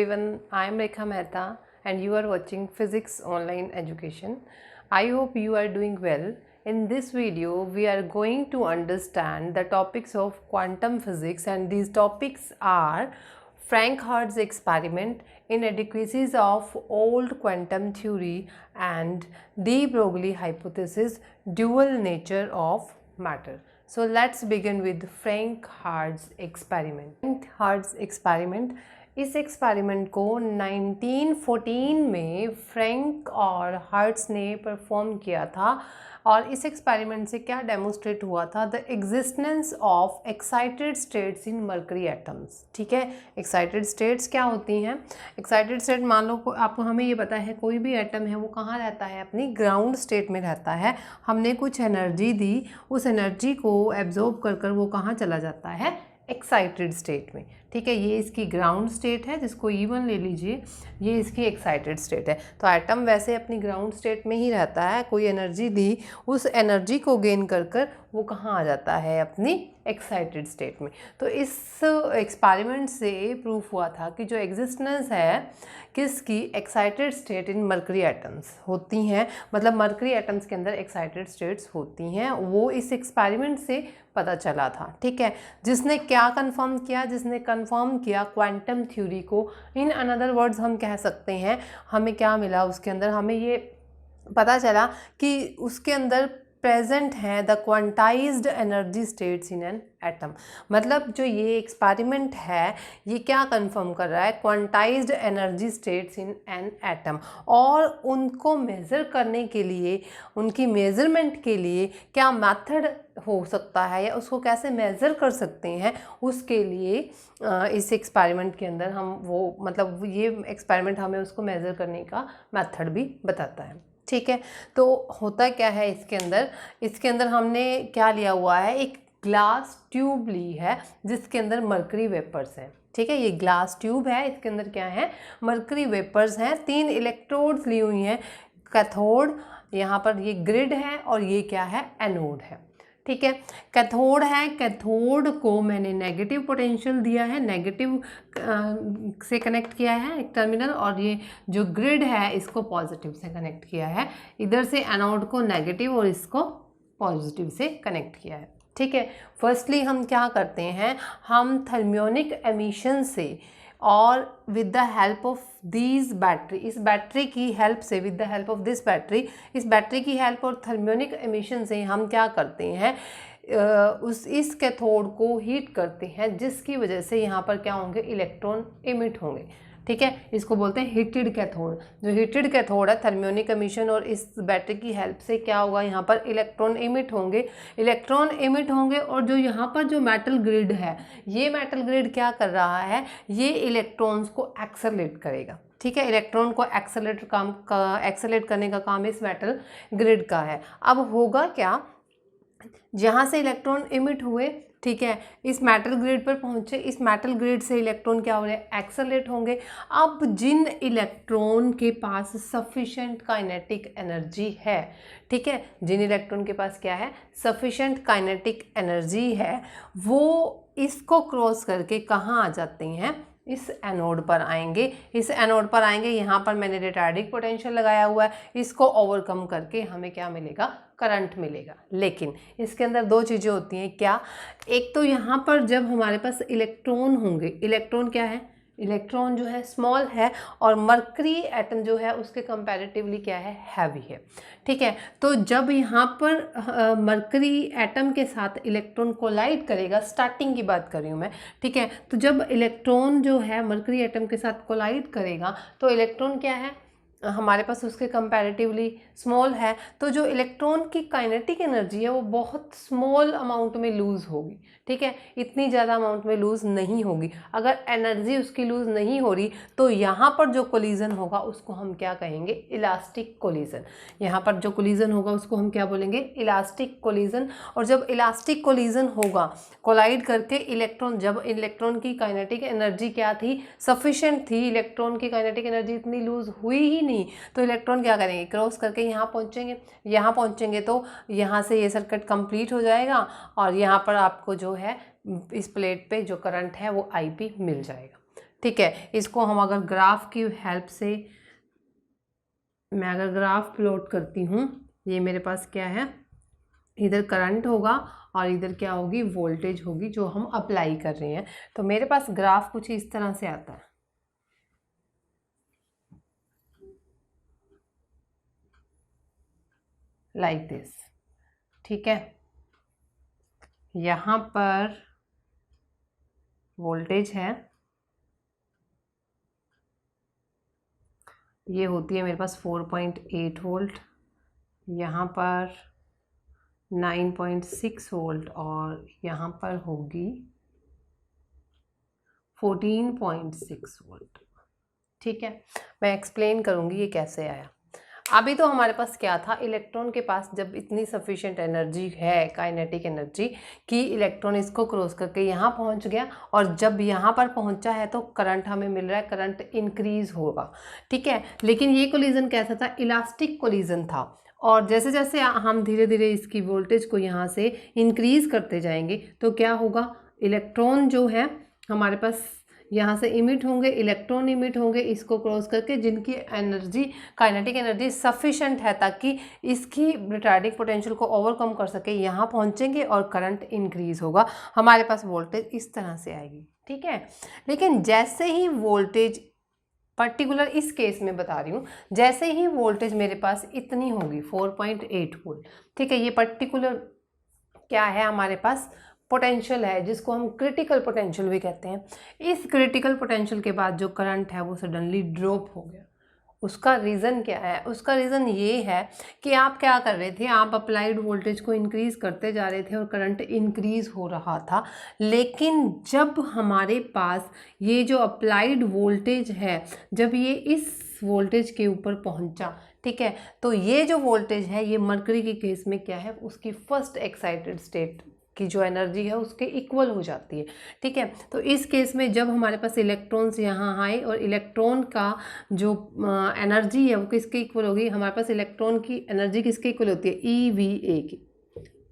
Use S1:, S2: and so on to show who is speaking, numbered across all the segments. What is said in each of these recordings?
S1: everyone, I am Rekha Mehta and you are watching Physics Online Education. I hope you are doing well. In this video, we are going to understand the topics of quantum physics, and these topics are Frank Hart's experiment, inadequacies of old quantum theory, and de Broglie hypothesis, dual nature of matter. So let's begin with Frank Hart's experiment. Frank Hart's experiment, इस experiment को 1914 में Frank और hertz ने perform किया था। और इस experiment से क्या डेमोस्ट्रेट हुआ था? The existence of excited states in mercury atoms. ठीक है, एक्साइटेड स्टेट्स क्या होती हैं? एक्साइटेड स्टेट, मान लो आपको, हमें ये पता है कोई भी एटम है वो कहाँ रहता है? अपनी ग्राउंड स्टेट में रहता है। हमने कुछ एनर्जी दी, उस एनर्जी को एब्जॉर्ब कर कर वो कहाँ चला जाता है? एक्साइटेड स्टेट में। ठीक है, ये इसकी ग्राउंड स्टेट है, जिसको E1 ले लीजिए, ये इसकी एक्साइटेड स्टेट है। तो एटम वैसे अपनी ग्राउंड स्टेट में ही रहता है, कोई एनर्जी दी, उस एनर्जी को गेन कर कर वो कहाँ आ जाता है? अपनी एक्साइटेड स्टेट में। तो इस एक्सपेरिमेंट से प्रूफ हुआ था कि जो एग्जिस्टेंस है किसकी? Excited state in mercury atoms होती हैं, मतलब मर्करी एटम्स के अंदर एक्साइटेड स्टेट्स होती हैं, वो इस एक्सपेरिमेंट से पता चला था। ठीक है, जिसने क्या कंफर्म किया? जिसने कंफर्म किया क्वांटम थ्योरी को। इन अनदर वर्ड्स हम कह सकते हैं, हमें क्या मिला उसके अंदर? हमें ये पता चला कि उसके अंदर प्रेजेंट हैं the quantized energy states in an atom. मतलब जो ये एक्सपेरिमेंट है ये क्या कंफर्म कर रहा है? Quantized energy states in an atom. और उनको मेज़र करने के लिए, उनकी मेज़रमेंट के लिए क्या मेथड हो सकता है या उसको कैसे मेज़र कर सकते हैं, उसके लिए इस एक्सपेरिमेंट के अंदर हम वो, मतलब ये एक्सपेरिमेंट हमें उसको मेज़र करने का मेथड भी बताता है। ठीक है, तो होता क्या है इसके अंदर? इसके अंदर हमने क्या लिया हुआ है? एक ग्लास ट्यूब ली है जिसके अंदर मरकरी वेपर्स हैं। ठीक है, ये ग्लास ट्यूब है, इसके अंदर क्या है? मरकरी वेपर्स हैं। 3 इलेक्ट्रोड्स ली हुई हैं, कैथोड, यहाँ पर ये ग्रिड है, और ये क्या है? एनोड है। ठीक है, कैथोड है, कैथोड को मैंने नेगेटिव पोटेंशियल दिया है, नेगेटिव से कनेक्ट किया है एक टर्मिनल, और ये जो ग्रिड है इसको पॉजिटिव से कनेक्ट किया है। इधर से एनोड को नेगेटिव और इसको पॉजिटिव से कनेक्ट किया है। ठीक है, फर्स्टली हम क्या करते हैं? हम थर्मियोनिक एमिशन से और with the help of these battery, इस बैटरी की हेल्प से, with the help of this battery, इस बैटरी की हेल्प और थर्मियोनिक एमिशन से हम क्या करते हैं? इस कैथोड को हीट करते हैं, जिसकी वजह से यहाँ पर क्या होंगे? इलेक्ट्रॉन इमिट होंगे। ठीक है, इसको बोलते हैं हीटेड कैथोड। जो हीटेड कैथोड है, थर्मियोनिक एमिशन और इस बैटरी की हेल्प से क्या होगा? यहाँ पर इलेक्ट्रॉन इमिट होंगे, इलेक्ट्रॉन इमिट होंगे। और जो यहाँ पर जो मेटल ग्रिड है, ये मेटल ग्रिड क्या कर रहा है? ये इलेक्ट्रॉन्स को एक्सेलरेट करेगा। ठीक है, इलेक्ट्रॉन को एक्सेलरेट करने का काम इस मेटल ग्रिड का है। अब होगा क्या? जहाँ से इलेक्ट्रॉन इमिट हुए, ठीक है, इस मेटल ग्रिड पर पहुँचे, इस मेटल ग्रिड से इलेक्ट्रॉन क्या हो रहे हैं? एक्सेलरेट होंगे। अब जिन इलेक्ट्रॉन के पास सफिशेंट काइनेटिक एनर्जी है, ठीक है, जिन इलेक्ट्रॉन के पास क्या है? सफिशेंट काइनेटिक एनर्जी है, वो इसको क्रॉस करके कहाँ आ जाते हैं? इस एनोड पर आएंगे। इस एनोड पर आएंगे, यहाँ पर मैंने रिटार्डिंग पोटेंशियल लगाया हुआ है, इसको ओवरकम करके हमें क्या मिलेगा? करंट मिलेगा। लेकिन इसके अंदर 2 चीज़ें होती हैं। क्या? एक तो यहाँ पर जब हमारे पास इलेक्ट्रॉन होंगे, इलेक्ट्रॉन क्या है? इलेक्ट्रॉन जो है स्मॉल है, और मरकरी एटम जो है उसके कंपैरेटिवली क्या है? हैवी है। ठीक है, तो जब यहाँ पर मरकरी एटम के साथ इलेक्ट्रॉन कोलाइड करेगा, स्टार्टिंग की बात कर रही हूँ मैं, ठीक है, तो जब इलेक्ट्रॉन जो है मरकरी एटम के साथ कोलाइड करेगा तो इलेक्ट्रॉन क्या है? हमारे पास उसके कंपैरेटिवली स्मॉल है। तो जो इलेक्ट्रॉन की काइनेटिक एनर्जी है वो बहुत स्मॉल अमाउंट में लूज़ होगी। ठीक है, इतनी ज़्यादा अमाउंट में लूज़ नहीं होगी। अगर एनर्जी उसकी लूज़ नहीं हो रही तो यहाँ पर जो कोलिजन होगा उसको हम क्या कहेंगे? Elastic collision. यहाँ पर जो कोलिजन होगा उसको हम क्या बोलेंगे? Elastic collision. और जब इलास्टिक कोलिजन होगा, कोलाइड करके इलेक्ट्रॉन, जब इलेक्ट्रॉन की काइनेटिक एनर्जी क्या थी? सफिशेंट थी, इलेक्ट्रॉन की काइनेटिक एनर्जी इतनी लूज़ हुई ही नहीं, तो इलेक्ट्रॉन क्या करेंगे? क्रॉस करके यहाँ पहुँचेंगे। यहाँ पहुँचेंगे तो यहाँ से ये सर्किट कंप्लीट हो जाएगा, और यहाँ पर आपको जो है इस प्लेट पे जो करंट है वो IP मिल जाएगा। ठीक है, इसको हम अगर ग्राफ की हेल्प से, मैं अगर ग्राफ प्लॉट करती हूँ, ये मेरे पास क्या है, इधर करंट होगा और इधर क्या होगी, वोल्टेज होगी जो हम अप्लाई कर रहे हैं। तो मेरे पास ग्राफ कुछ इस तरह से आता है, लाइक दिस। ठीक है, यहाँ पर वोल्टेज है, ये होती है मेरे पास 4.8 वोल्ट, यहाँ पर 9.6 वोल्ट और यहाँ पर होगी 14.6 वोल्ट। ठीक है, मैं एक्सप्लेन करूँगी ये कैसे आया। अभी तो हमारे पास क्या था, इलेक्ट्रॉन के पास जब इतनी सफिशिएंट एनर्जी है, काइनेटिक एनर्जी, कि इलेक्ट्रॉन इसको क्रॉस करके यहाँ पहुँच गया, और जब यहाँ पर पहुँचा है तो करंट हमें मिल रहा है, करंट इंक्रीज होगा। ठीक है, लेकिन ये कोलिजन कैसा था, इलास्टिक कोलिजन था, और जैसे जैसे हम धीरे धीरे इसकी वोल्टेज को यहाँ से इंक्रीज करते जाएंगे तो क्या होगा, इलेक्ट्रॉन जो है हमारे पास यहाँ से इमिट होंगे, इलेक्ट्रॉन इमिट होंगे इसको क्रॉस करके, जिनकी एनर्जी, काइनेटिक एनर्जी सफिशेंट है ताकि इसकी रिटार्डिंग पोटेंशियल को ओवरकम कर सके, यहाँ पहुँचेंगे और करंट इंक्रीज होगा, हमारे पास वोल्टेज इस तरह से आएगी। ठीक है, लेकिन जैसे ही वोल्टेज, पर्टिकुलर इस केस में बता रही हूँ, जैसे ही वोल्टेज मेरे पास इतनी होगी 4.8 वोल्ट, ठीक है, ये पर्टिकुलर क्या है, हमारे पास पोटेंशियल है जिसको हम क्रिटिकल पोटेंशियल भी कहते हैं। इस क्रिटिकल पोटेंशियल के बाद जो करंट है वो सडनली ड्रॉप हो गया। उसका रीज़न क्या है, उसका रीज़न ये है कि आप क्या कर रहे थे, आप अप्लाइड वोल्टेज को इंक्रीज़ करते जा रहे थे और करंट इंक्रीज़ हो रहा था, लेकिन जब हमारे पास ये जो अप्लाइड वोल्टेज है, जब ये इस वोल्टेज के ऊपर पहुंचा, ठीक है, तो ये जो वोल्टेज है ये मरकरी के केस में क्या है, उसकी फर्स्ट एक्साइटेड स्टेट की जो एनर्जी है उसके इक्वल हो जाती है। ठीक है, तो इस केस में जब हमारे पास इलेक्ट्रॉन्स यहाँ आए और इलेक्ट्रॉन का जो एनर्जी है वो किसके इक्वल होगी, हमारे पास इलेक्ट्रॉन की एनर्जी किसके इक्वल होती है, EVA की।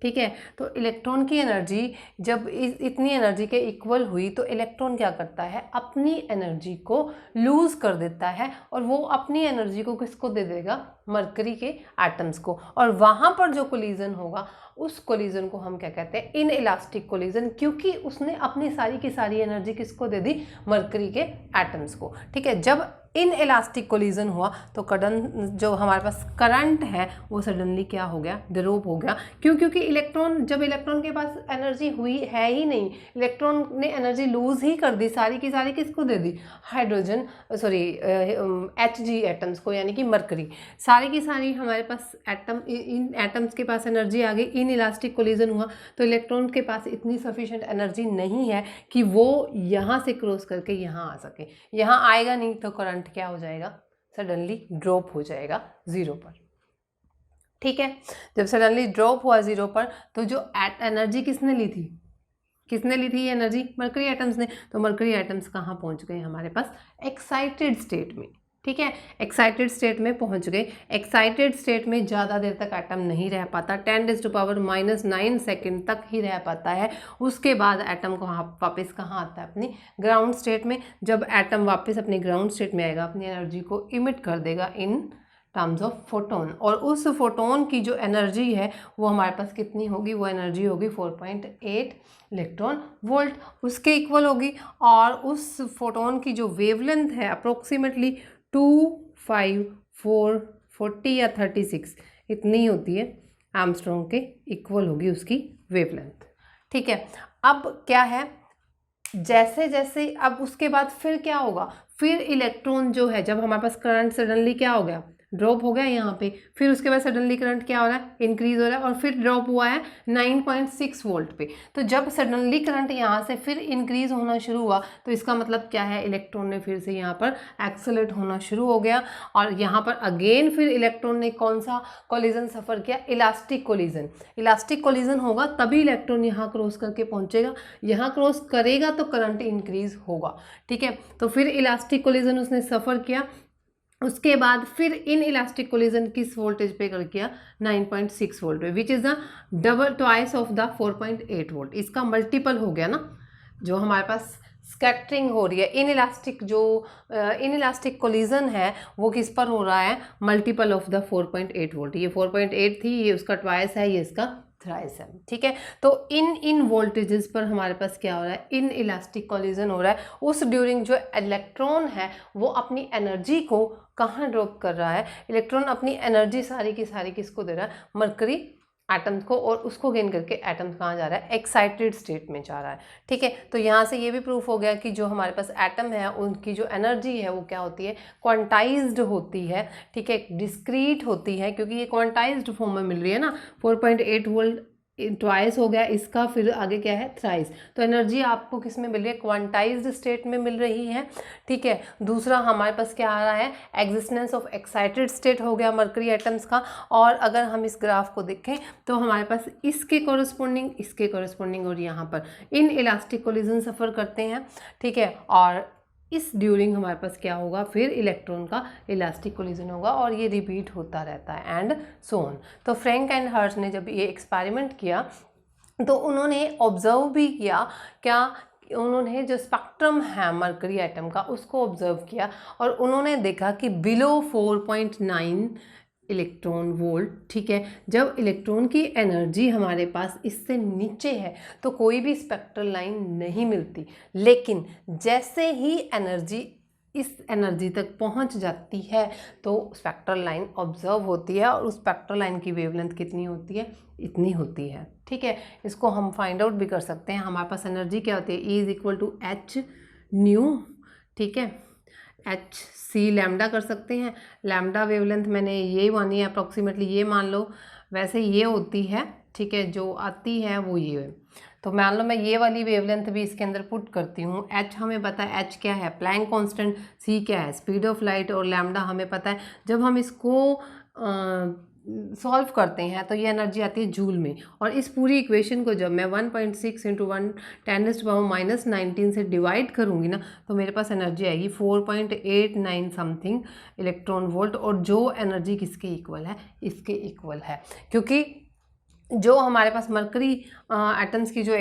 S1: ठीक है, तो इलेक्ट्रॉन की एनर्जी जब इतनी एनर्जी के इक्वल हुई तो इलेक्ट्रॉन क्या करता है, अपनी एनर्जी को लूज़ कर देता है, और वो अपनी एनर्जी को किसको दे देगा, मरकरी के एटम्स को, और वहाँ पर जो कोलिजन होगा उस कोलिजन को हम क्या कहते हैं, इन इलास्टिक कोलिजन, क्योंकि उसने अपनी सारी की सारी एनर्जी किसको दे दी, मरकरी के एटम्स को। ठीक है, जब इन इलास्टिक कोलिजन हुआ तो जो हमारे पास करंट है वो सडनली क्या हो गया, ड्रॉप हो गया। क्यों, क्योंकि जब इलेक्ट्रॉन के पास एनर्जी हुई है ही नहीं, इलेक्ट्रॉन ने एनर्जी लूज ही कर दी, सारी की सारी किसको दे दी, हाइड्रोजन Hg एटम्स को, यानी कि मरकरी, सारी की सारी हमारे पास एटम, इन एटम्स के पास एनर्जी आ गई, इन इलास्टिक कोलिजन हुआ तो इलेक्ट्रॉन के पास इतनी सफिशिएंट एनर्जी नहीं है कि वो यहाँ से क्रॉस करके यहाँ आ सके, यहाँ आएगा नहीं तो करंट क्या हो जाएगा, सडनली ड्रॉप हो जाएगा 0 पर। ठीक है, जब सडनली ड्रॉप हुआ 0 पर तो जो एनर्जी किसने ली थी, ये एनर्जी, मरकरी एटम्स ने, तो मरकरी एटम्स कहाँ पहुंच गए, हमारे पास एक्साइटेड स्टेट में। ठीक है, एक्साइटेड स्टेट में पहुंच गए। एक्साइटेड स्टेट में ज़्यादा देर तक एटम नहीं रह पाता, 10⁻⁹ सेकेंड तक ही रह पाता है, उसके बाद एटम को वापस कहाँ आता है, अपनी ग्राउंड स्टेट में। जब एटम वापस अपनी ग्राउंड स्टेट में आएगा, अपनी एनर्जी को इमिट कर देगा इन टर्म्स ऑफ फोटोन, और उस फोटोन की जो एनर्जी है वो हमारे पास कितनी होगी, वो एनर्जी होगी 4.8 इलेक्ट्रॉन वोल्ट, उसके इक्वल होगी। और उस फोटोन की जो वेवलेंथ है अप्रोक्सीमेटली 25440 या 36 इतनी होती है, आर्मस्ट्रॉन्ग के इक्वल होगी उसकी वेवलेंथ। ठीक है, अब क्या है, जैसे जैसे अब उसके बाद फिर क्या होगा, फिर इलेक्ट्रॉन जो है, जब हमारे पास करंट सडनली क्या हो गया, ड्रॉप हो गया यहाँ पे, फिर उसके बाद सडनली करंट क्या हो रहा है, इंक्रीज हो रहा है, और फिर ड्रॉप हुआ है 9.6 वोल्ट पे। तो जब सडनली करंट यहाँ से फिर इंक्रीज होना शुरू हुआ तो इसका मतलब क्या है, इलेक्ट्रॉन ने फिर से यहाँ पर एक्सेलरेट होना शुरू हो गया, और यहाँ पर अगेन फिर इलेक्ट्रॉन ने कौन सा कोलिजन सफ़र किया, इलास्टिक कोलिजन। इलास्टिक कोलिजन होगा तभी इलेक्ट्रॉन यहाँ क्रॉस करके पहुँचेगा, यहाँ क्रॉस करेगा तो करंट इंक्रीज होगा। ठीक है, तो फिर इलास्टिक कोलिजन उसने सफ़र किया, उसके बाद फिर इन इलास्टिक कोलिजन किस वोल्टेज पे कर किया, 9.6 वोल्ट पे, which is the double twice of the 4.8 volt. इसका मल्टीपल हो गया ना, जो हमारे पास स्कैटरिंग हो रही है, इनइलास्टिक जो इनइलास्टिक कोलिजन है वो किस पर हो रहा है, मल्टीपल ऑफ द 4.8 वोल्ट। ये 4.8 थी, ये उसका ट्वाइस है, ये इसका थ्राइस है, ठीक है। तो इन वोल्टेजेस पर हमारे पास क्या हो रहा है, इन इलास्टिक कोलिजन हो रहा है। उस ड्यूरिंग जो इलेक्ट्रॉन है वो अपनी एनर्जी को कहाँ ड्रॉप कर रहा है, इलेक्ट्रॉन अपनी एनर्जी सारी की सारी किसको दे रहा है, मरकरी एटम्स को, और उसको गेन करके एटम्स कहाँ जा रहा है, एक्साइटेड स्टेट में जा रहा है, ठीक है। तो यहाँ से ये भी प्रूफ हो गया कि जो हमारे पास एटम है उनकी जो एनर्जी है वो क्या होती है, क्वांटाइज्ड होती है, ठीक है, डिस्क्रीट होती है, क्योंकि ये क्वांटाइज्ड फॉर्म में मिल रही है ना। 4.8 वोल्ट ट्वाइस हो गया इसका, फिर आगे क्या है, थ्राइस। तो एनर्जी आपको किस में मिल रही है, क्वांटाइज्ड स्टेट में मिल रही है, ठीक है। दूसरा हमारे पास क्या आ रहा है, एग्जिस्टेंस ऑफ एक्साइटेड स्टेट हो गया मरकरी एटम्स का। और अगर हम इस ग्राफ को देखें तो हमारे पास इसके कोरिस्पोंडिंग और यहाँ पर इन इलास्टिक कोलिजन सफ़र करते हैं, ठीक है। और इस ड्यूरिंग हमारे पास क्या होगा, फिर इलेक्ट्रॉन का इलास्टिक कोलिजन होगा, और ये रिपीट होता रहता है, एंड सो ऑन। तो फ्रैंक एंड हर्ट्ज ने जब ये एक्सपेरिमेंट किया तो उन्होंने ऑब्जर्व भी किया, क्या उन्होंने जो स्पेक्ट्रम है मरकरी एटम का उसको ऑब्जर्व किया, और उन्होंने देखा कि बिलो 4.9 इलेक्ट्रॉन वोल्ट, ठीक है, जब इलेक्ट्रॉन की एनर्जी हमारे पास इससे नीचे है तो कोई भी स्पेक्ट्रल लाइन नहीं मिलती। लेकिन जैसे ही एनर्जी इस एनर्जी तक पहुंच जाती है तो स्पेक्ट्रल लाइन ऑब्जर्व होती है, और उस स्पेक्ट्रल लाइन की वेवलेंथ कितनी होती है, इतनी होती है, ठीक है। इसको हम फाइंड आउट भी कर सकते हैं। हमारे पास एनर्जी क्या होती है, E = H न्यू, ठीक है, एच सी लैम्डा कर सकते हैं। लैम्डा वेवलेंथ मैंने ये मानी है अप्रॉक्सीमेटली, ये मान लो, वैसे ये होती है, ठीक है, जो आती है वो ये है। तो मान लो मैं ये वाली वेवलेंथ भी इसके अंदर पुट करती हूँ। एच हमें पता है, एच क्या है, प्लैंक कांस्टेंट, सी क्या है, स्पीड ऑफ लाइट, और लैम्डा हमें पता है। जब हम इसको सॉल्व करते हैं तो ये एनर्जी आती है जूल में, और इस पूरी इक्वेशन को जब मैं 1.6 × 10⁻⁻19 से डिवाइड करूँगी ना तो मेरे पास एनर्जी आएगी 4.89 समथिंग इलेक्ट्रॉन वोल्ट, और जो एनर्जी किसके इक्वल है, इसके इक्वल है। क्योंकि जो हमारे पास मरकरी एटम्स की जो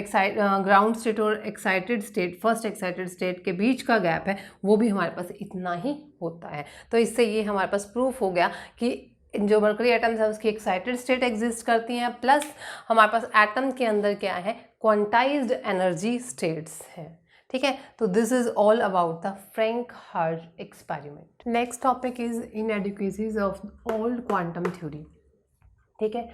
S1: ग्राउंड स्टेट और excited state, first excited state के बीच का गैप है वो भी हमारे पास इतना ही होता है। तो इससे ये हमारे पास प्रूफ हो गया कि जो मरकरी एटम्स है उसकी एक्साइटेड स्टेट एग्जिस्ट करती हैं, प्लस हमारे पास एटम के अंदर क्या है, क्वांटाइज्ड एनर्जी स्टेट्स हैं, ठीक है। तो this is all about the Franck Hertz experiment. Next topic is inadequacies of old quantum theory, ठीक है।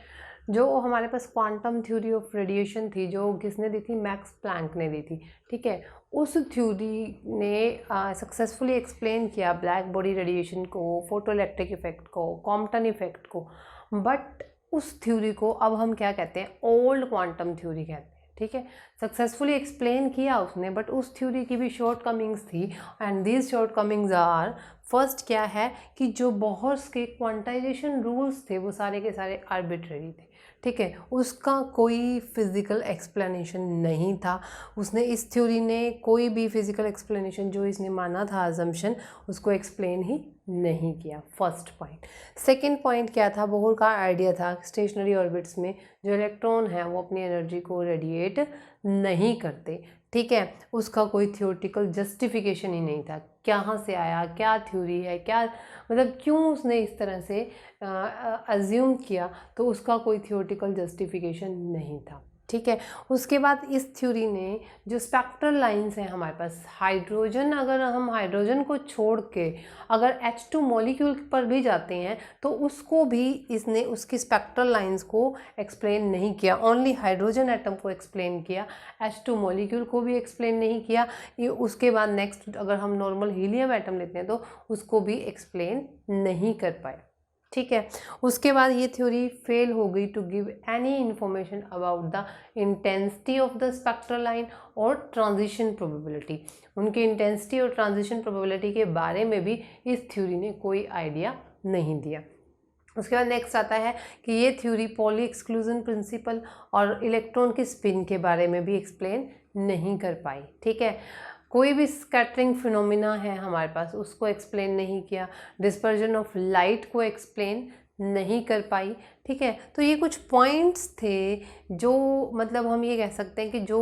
S1: जो हमारे पास क्वांटम थ्योरी ऑफ रेडिएशन थी, जो किसने दी थी, मैक्स प्लैंक ने दी थी, ठीक है। उस थ्योरी ने सक्सेसफुली एक्सप्लेन किया ब्लैक बॉडी रेडिएशन को, फोटोइलेक्ट्रिक इफेक्ट को, कॉम्पटन इफेक्ट को, बट उस थ्योरी को अब हम क्या कहते हैं, ओल्ड क्वांटम थ्योरी कहते हैं, ठीक है। सक्सेसफुली एक्सप्लेन किया उसने, बट उस थ्योरी की भी शॉर्ट कमिंग्स थी, and these shortcomings are, first क्या है कि जो बोहर्स के क्वांटाइजेशन रूल्स थे वो सारे के सारे आर्बिट्रेरी थे, ठीक है, उसका कोई फिजिकल एक्सप्लेनेशन नहीं था। उसने, इस थ्योरी ने कोई भी फिजिकल एक्सप्लेनेशन जो इसने माना था अजम्पशन, उसको एक्सप्लेन ही नहीं किया, फर्स्ट पॉइंट। सेकंड पॉइंट क्या था, बोहर का आइडिया था स्टेशनरी ऑर्बिट्स में जो इलेक्ट्रॉन है वो अपनी एनर्जी को रेडिएट नहीं करते, ठीक है, उसका कोई थियोरेटिकल जस्टिफिकेशन ही नहीं था। कहाँ से आया, क्या थ्योरी है, क्या मतलब क्यों उसने इस तरह से अज्यूम किया, तो उसका कोई थियोरेटिकल जस्टिफिकेशन नहीं था, ठीक है। उसके बाद इस थ्योरी ने जो स्पेक्ट्रल लाइंस हैं हमारे पास, हाइड्रोजन, अगर हम हाइड्रोजन को छोड़ के अगर H2 मॉलिक्यूल पर भी जाते हैं तो उसको भी इसने उसकी स्पेक्ट्रल लाइंस को एक्सप्लेन नहीं किया, ओनली हाइड्रोजन एटम को एक्सप्लेन किया, H2 मॉलिक्यूल को भी एक्सप्लेन नहीं किया। ये उसके बाद नेक्स्ट अगर हम नॉर्मल हीलियम एटम लेते हैं तो उसको भी एक्सप्लेन नहीं कर पाए, ठीक है। उसके बाद ये थ्योरी फेल हो गई to give any information about the intensity of the spectral line और ट्रांजिशन प्रोबेबिलिटी। उनकी इंटेंसिटी और ट्रांजिशन प्रोबेबिलिटी के बारे में भी इस थ्योरी ने कोई आइडिया नहीं दिया। उसके बाद नेक्स्ट आता है कि ये थ्योरी पॉली एक्सक्लूजन प्रिंसिपल और इलेक्ट्रॉन के स्पिन के बारे में भी एक्सप्लेन नहीं कर पाई, ठीक है। कोई भी स्कैटरिंग फिनोमिना है हमारे पास उसको एक्सप्लेन नहीं किया, डिस्पर्जन ऑफ लाइट को एक्सप्लेन नहीं कर पाई। ठीक है, तो ये कुछ पॉइंट्स थे जो मतलब हम ये कह सकते हैं कि जो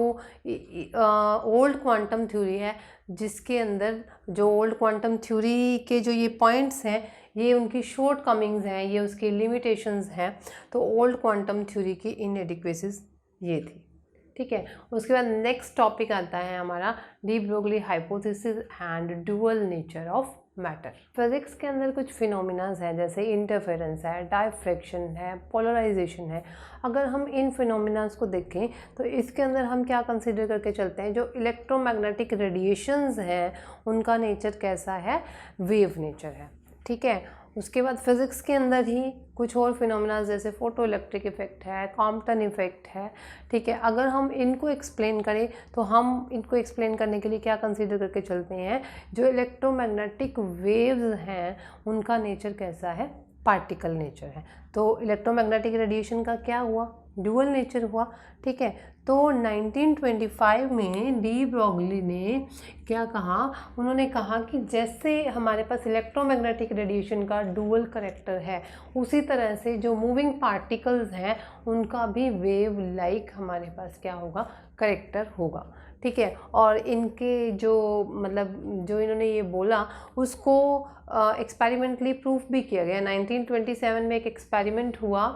S1: ओल्ड क्वांटम थ्योरी है, जिसके अंदर जो ओल्ड क्वांटम थ्योरी के जो ये पॉइंट्स हैं, ये उनकी शॉर्ट कमिंग्स हैं, ये उसकी लिमिटेशंस हैं। तो ओल्ड क्वांटम थ्योरी की इनएडिक्वेसीज ये थी। ठीक है, उसके बाद नेक्स्ट टॉपिक आता है हमारा de Broglie hypothesis and dual nature of matter. Physics के अंदर कुछ फिनोमिनाज हैं, जैसे इंटरफेरेंस है, डायफ्रैक्शन है, पोलराइजेशन है। अगर हम इन फिनोमिनाज को देखें तो इसके अंदर हम क्या कंसीडर करके चलते हैं, जो इलेक्ट्रोमैग्नेटिक रेडिएशंस हैं उनका नेचर कैसा है, वेव नेचर है। ठीक है, उसके बाद फिज़िक्स के अंदर ही कुछ और फिनोमेना जैसे फोटो इलेक्ट्रिक इफेक्ट है, कॉम्पटन इफेक्ट है। ठीक है, अगर हम इनको एक्सप्लेन करें तो हम इनको एक्सप्लेन करने के लिए क्या कंसीडर करके चलते हैं, जो इलेक्ट्रोमैग्नेटिक वेव्स हैं उनका नेचर कैसा है, पार्टिकल नेचर है। तो इलेक्ट्रोमैग्नेटिक रेडिएशन का क्या हुआ, ड्यूअल नेचर हुआ। ठीक है, तो 1925 में डी ब्रोगली ने क्या कहा, उन्होंने कहा कि जैसे हमारे पास इलेक्ट्रोमैग्नेटिक रेडिएशन का डुअल करैक्टर है, उसी तरह से जो मूविंग पार्टिकल्स हैं उनका भी वेव लाइक हमारे पास क्या होगा, करैक्टर होगा। ठीक है, और इनके जो मतलब जो इन्होंने ये बोला उसको एक्सपेरिमेंटली प्रूफ भी किया गया। 1927 में एक एक्सपेरिमेंट हुआ,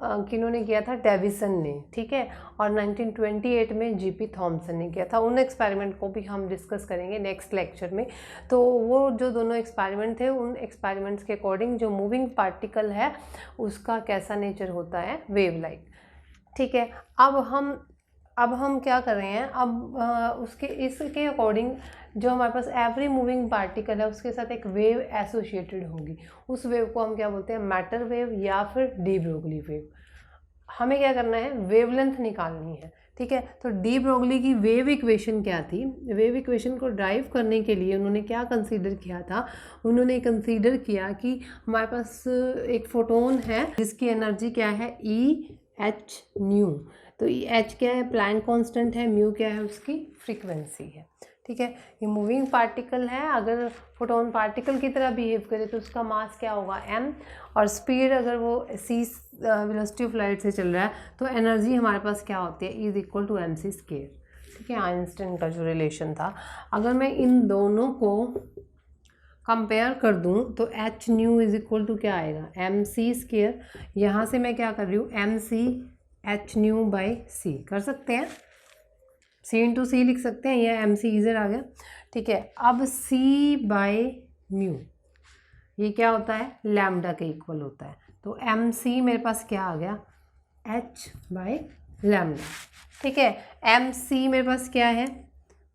S1: किन्होंने किया था, डेविसन ने। ठीक है, और 1928 में जीपी थॉमसन ने किया था। उन एक्सपेरिमेंट को भी हम डिस्कस करेंगे नेक्स्ट लेक्चर में। तो वो जो दोनों एक्सपेरिमेंट थे, उन एक्सपेरिमेंट्स के अकॉर्डिंग जो मूविंग पार्टिकल है उसका कैसा नेचर होता है, वेव लाइक। ठीक है, अब हम क्या कर रहे हैं, अब उसके इसके अकॉर्डिंग जो हमारे पास एवरी मूविंग पार्टिकल है उसके साथ एक वेव एसोसिएटेड होगी। उस वेव को हम क्या बोलते हैं, मैटर वेव या फिर डी ब्रोगली वेव। हमें क्या करना है, वेवलेंथ निकालनी है। ठीक है, तो डी ब्रोगली की वेव इक्वेशन क्या थी, वेव इक्वेशन को ड्राइव करने के लिए उन्होंने क्या कंसीडर किया था, उन्होंने कंसीडर किया कि हमारे पास एक फोटोन है जिसकी एनर्जी क्या है, ई एच न्यू। तो ई एच क्या है, प्लैंक कांस्टेंट है, म्यू क्या है, उसकी फ्रीक्वेंसी है। ठीक है, ये मूविंग पार्टिकल है, अगर फोटोन पार्टिकल की तरह बिहेव करे तो उसका मास क्या होगा, m, और स्पीड अगर वो c वेलोसिटी ऑफ लाइट से चल रहा है तो एनर्जी हमारे पास क्या होती है, is equal to mc square. ठीक है, आइंस्टाइन का जो रिलेशन था, अगर मैं इन दोनों को कंपेयर कर दूं तो h nu is equal to क्या आएगा, mc स्क्वायर। यहाँ से मैं क्या कर रही हूँ, mc एच न्यू बाई सी कर सकते हैं, सी इंटू सी लिख सकते हैं, यह एम सी इधर आ गया। ठीक है, अब सी बाय म्यू ये क्या होता है, लैम्डा के इक्वल होता है। तो एम सी मेरे पास क्या आ गया, एच बाय लैम्डा। ठीक है, एम सी मेरे पास क्या है,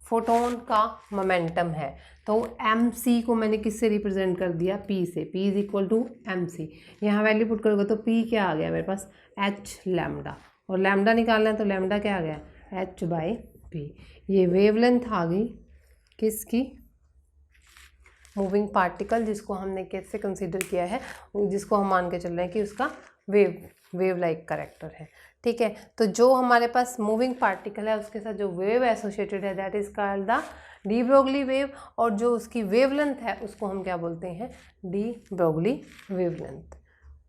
S1: फोटोन का मोमेंटम है। तो एम सी को मैंने किससे रिप्रेजेंट कर दिया, पी से, p is equal to m c. यहाँ वैल्यू पुट करोगे तो पी क्या आ गया मेरे पास, एच लैम्डा, और लैम्डा निकालना है तो लैम्डा क्या आ गया, एच बाई पी। ये वेवलेंथ आ गई किसकी, मूविंग पार्टिकल, जिसको हमने कैसे कंसीडर किया है, जिसको हम मान के चल रहे हैं कि उसका वेव लाइक करैक्टर है। ठीक है, तो जो हमारे पास मूविंग पार्टिकल है उसके साथ जो वेव एसोसिएटेड है that is called the de Broglie wave, और जो उसकी वेवलेंथ है उसको हम क्या बोलते हैं, डी ब्रोगली वेवलेंथ।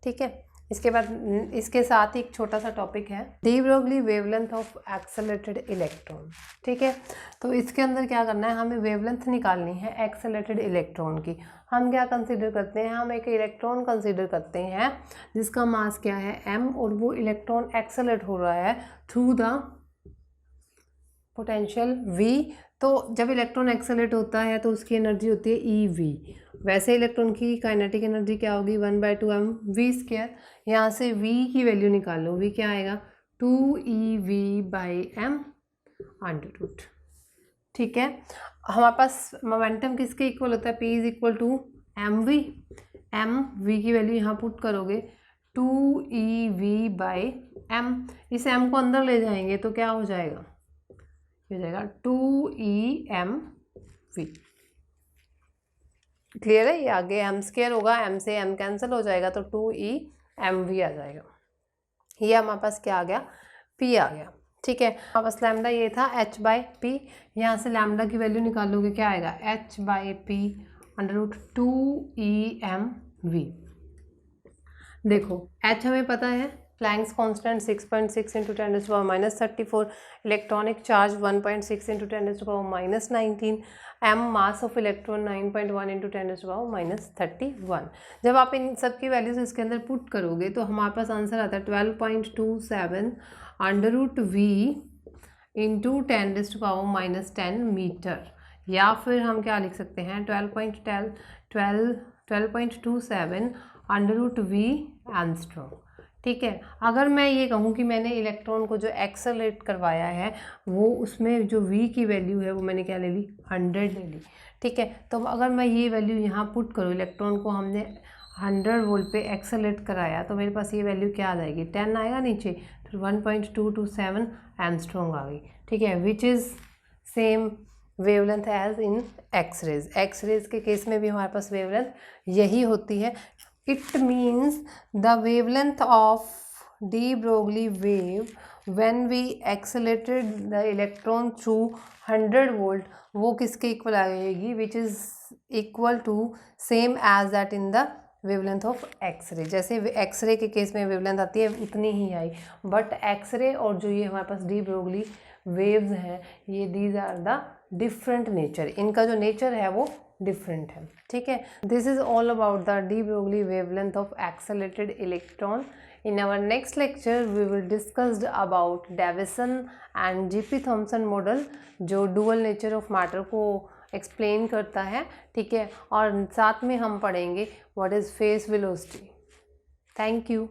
S1: ठीक है, इसके बाद इसके साथ ही एक छोटा सा टॉपिक है, D Broglie wavelength of accelerated electron. ठीक है, तो इसके अंदर क्या करना है, हमें वेवलेंथ निकालनी है एक्सेलरेटेड इलेक्ट्रॉन की। हम क्या कंसीडर करते हैं, हम एक इलेक्ट्रॉन कंसीडर करते हैं जिसका मास क्या है, m, और वो इलेक्ट्रॉन एक्सेलरेट हो रहा है थ्रू द पोटेंशियल v। तो जब इलेक्ट्रॉन एक्सेलरेट होता है तो उसकी एनर्जी होती है ई वी। वैसे इलेक्ट्रॉन की काइनेटिक एनर्जी क्या होगी, 1/2m v स्क्वायर। यहाँ से v की वैल्यू निकाल लो, v क्या आएगा, 2ev/m अंडर रूट। ठीक है, हमारे पास मोमेंटम किसके इक्वल होता है, p is equal to m v. M v की वैल्यू यहाँ पुट करोगे 2ev/m। इस m को अंदर ले जाएंगे तो क्या हो जाएगा, हो जाएगा 2emv। क्लियर है, ये आगे एम स्क्वायर होगा, एम से एम कैंसिल हो जाएगा तो 2emv आ जाएगा। ये हमारे पास क्या आ गया, p आ गया। ठीक है, हमारे पास लैम्डा ये था h/p, यहाँ से लैम्डा की वैल्यू निकालोगे क्या आएगा, h/p अंडर रूट 2emv। देखो H हमें पता है, Planck's constant 6.6 into 10⁻34, electronic charge 1.6 into 10⁻19, m mass of electron 9.1 into 10⁻31। जब आप इन सब की वैल्यूज इसके अंदर पुट करोगे तो हमारे पास आंसर आता है 12.27 √v इंटू 10⁻10 मीटर, या फिर हम क्या लिख सकते हैं 12.27 √v एंगस्ट्रॉम। ठीक है, अगर मैं ये कहूँ कि मैंने इलेक्ट्रॉन को जो एक्सेलरेट करवाया है वो उसमें जो v की वैल्यू है वो मैंने क्या ले ली 100 ले ली। ठीक है, तो अगर मैं ये वैल्यू यहाँ पुट करूँ, इलेक्ट्रॉन को हमने 100 वोल्ट पे एक्सेलरेट कराया तो मेरे पास ये वैल्यू क्या आ जाएगी 10 आएगा नीचे, तो 1.227 एंगस्ट्रॉम आ गई। ठीक है, which is same wavelength as in x-rays. X-rays के केस में भी हमारे पास वेवलेंथ यही होती है। It means the wavelength of de Broglie wave when we accelerated the electron through 100 volt, वो किसके इक्वल आएगी, which is equal to same as that in the wavelength of x-ray. जैसे एक्सरे के केस में wavelength आती है उतनी ही आई, but x ray और जो ये हमारे पास डी ब्रोगली वेव्स हैं ये these are the different nature, इनका जो नेचर है वो डिफरेंट है। ठीक है, this is all about the de Broglie wavelength of accelerated electron. In our next lecture we will discussed about Davisson and GP Thomson model जो dual nature of matter को explain करता है। ठीक है, और साथ में हम पढ़ेंगे what is phase velocity. Thank you.